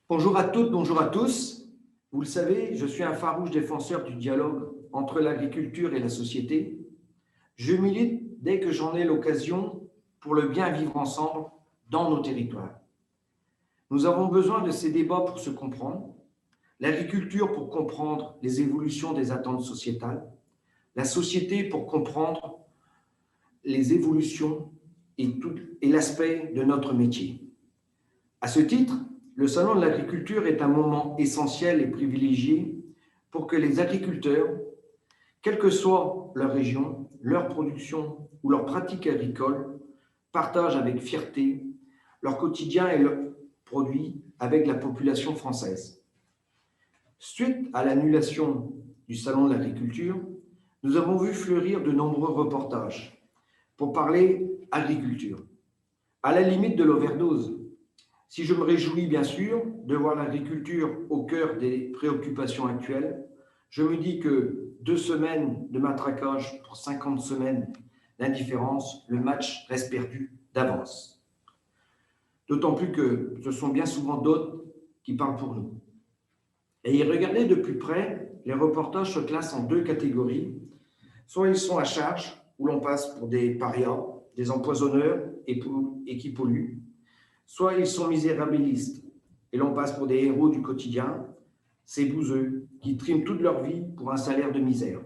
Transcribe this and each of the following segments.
Bonjour à toutes, bonjour à tous. Vous le savez, je suis un farouche défenseur du dialogue entre l'agriculture et la société. Je milite dès que j'en ai l'occasion pour le bien vivre ensemble dans nos territoires. Nous avons besoin de ces débats pour se comprendre, l'agriculture pour comprendre les évolutions des attentes sociétales, la société pour comprendre les évolutions et l'aspect de notre métier. À ce titre, le Salon de l'agriculture est un moment essentiel et privilégié pour que les agriculteurs, quelle que soit leur région, leur production ou leur pratique agricole, partagent avec fierté leur quotidien et leurs produits avec la population française. Suite à l'annulation du Salon de l'agriculture, nous avons vu fleurir de nombreux reportages pour parler agriculture, à la limite de l'overdose. Si je me réjouis bien sûr de voir l'agriculture au cœur des préoccupations actuelles, je me dis que 2 semaines de matraquage pour 50 semaines d'indifférence, le match reste perdu d'avance. D'autant plus que ce sont bien souvent d'autres qui parlent pour nous. Et y regarder de plus près, les reportages se classent en 2 catégories. Soit ils sont à charge, où l'on passe pour des parias, des empoisonneurs et qui polluent, soit ils sont misérabilistes et l'on passe pour des héros du quotidien, ces bouseux qui triment toute leur vie pour un salaire de misère.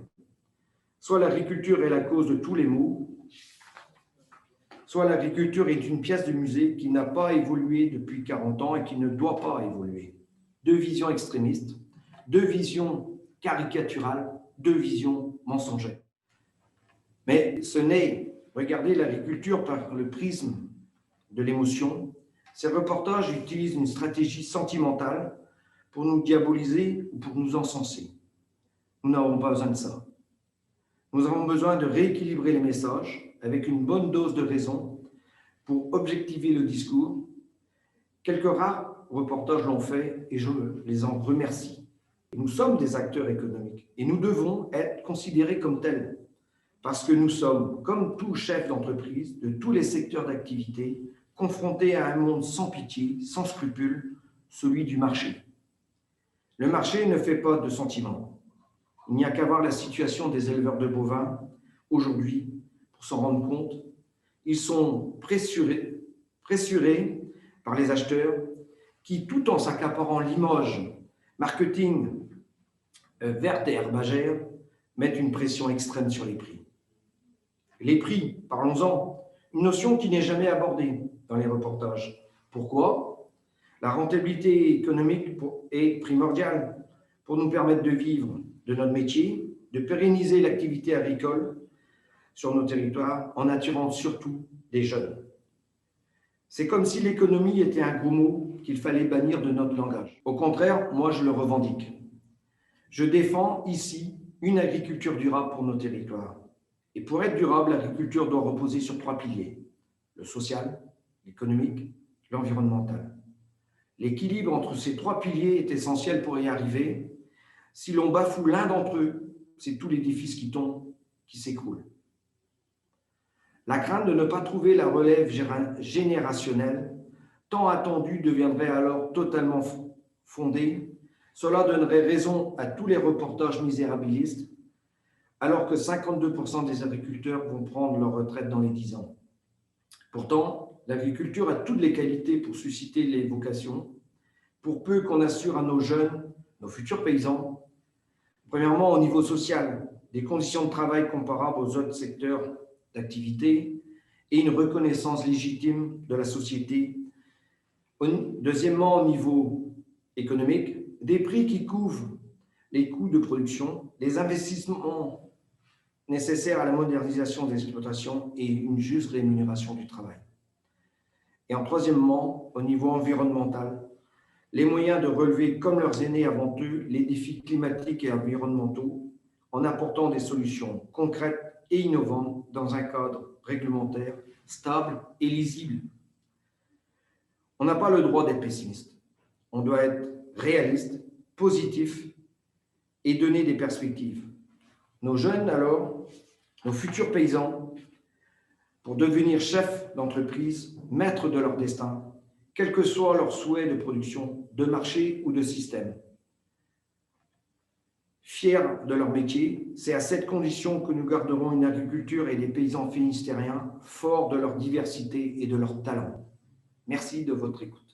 Soit l'agriculture est la cause de tous les maux, soit l'agriculture est une pièce de musée qui n'a pas évolué depuis 40 ans et qui ne doit pas évoluer. 2 visions extrémistes, 2 visions caricaturales, 2 visions mensongères. Mais ce n'est regarder l'agriculture par le prisme de l'émotion. Ces reportages utilisent une stratégie sentimentale pour nous diaboliser ou pour nous encenser. Nous n'avons pas besoin de ça. Nous avons besoin de rééquilibrer les messages avec une bonne dose de raison pour objectiver le discours. Quelques rares reportages l'ont fait et je les en remercie. Nous sommes des acteurs économiques et nous devons être considérés comme tels parce que nous sommes, comme tout chef d'entreprise de tous les secteurs d'activité, confrontés à un monde sans pitié, sans scrupules, celui du marché. Le marché ne fait pas de sentiments. Il n'y a qu'à voir la situation des éleveurs de bovins aujourd'hui pour s'en rendre compte. Ils sont pressurés par les acheteurs qui, tout en s'accaparant l'image marketing verte et herbagère, mettent une pression extrême sur les prix. Les prix, parlons-en, une notion qui n'est jamais abordée dans les reportages. Pourquoi ? La rentabilité économique est primordiale pour nous permettre de vivre de notre métier, de pérenniser l'activité agricole sur nos territoires en attirant surtout des jeunes. C'est comme si l'économie était un gros mot qu'il fallait bannir de notre langage. Au contraire, moi je le revendique. Je défends ici une agriculture durable pour nos territoires. Et pour être durable, l'agriculture doit reposer sur 3 piliers. Le social, l'économique, l'environnemental. L'équilibre entre ces 3 piliers est essentiel pour y arriver. Si l'on bafoue l'un d'entre eux, c'est tout l'édifice qui tombe, qui s'écroule. La crainte de ne pas trouver la relève générationnelle, tant attendue, deviendrait alors totalement fondée. Cela donnerait raison à tous les reportages misérabilistes, alors que 52% des agriculteurs vont prendre leur retraite dans les 10 ans. Pourtant, l'agriculture a toutes les qualités pour susciter les vocations, pour peu qu'on assure à nos jeunes, nos futurs paysans, premièrement au niveau social, des conditions de travail comparables aux autres secteurs d'activité et une reconnaissance légitime de la société. Deuxièmement, au niveau économique, des prix qui couvrent les coûts de production, les investissements nécessaires à la modernisation des exploitations et une juste rémunération du travail. Et en troisièmement, au niveau environnemental, les moyens de relever, comme leurs aînés avant eux, les défis climatiques et environnementaux en apportant des solutions concrètes et innovantes dans un cadre réglementaire stable et lisible. On n'a pas le droit d'être pessimiste. On doit être réaliste, positif et donner des perspectives. Nos jeunes, alors, nos futurs paysans, pour devenir chefs d'entreprise, maîtres de leur destin, quels que soient leurs souhaits de production, de marché ou de système. Fiers de leur métier, c'est à cette condition que nous garderons une agriculture et des paysans finistériens forts de leur diversité et de leur talent. Merci de votre écoute.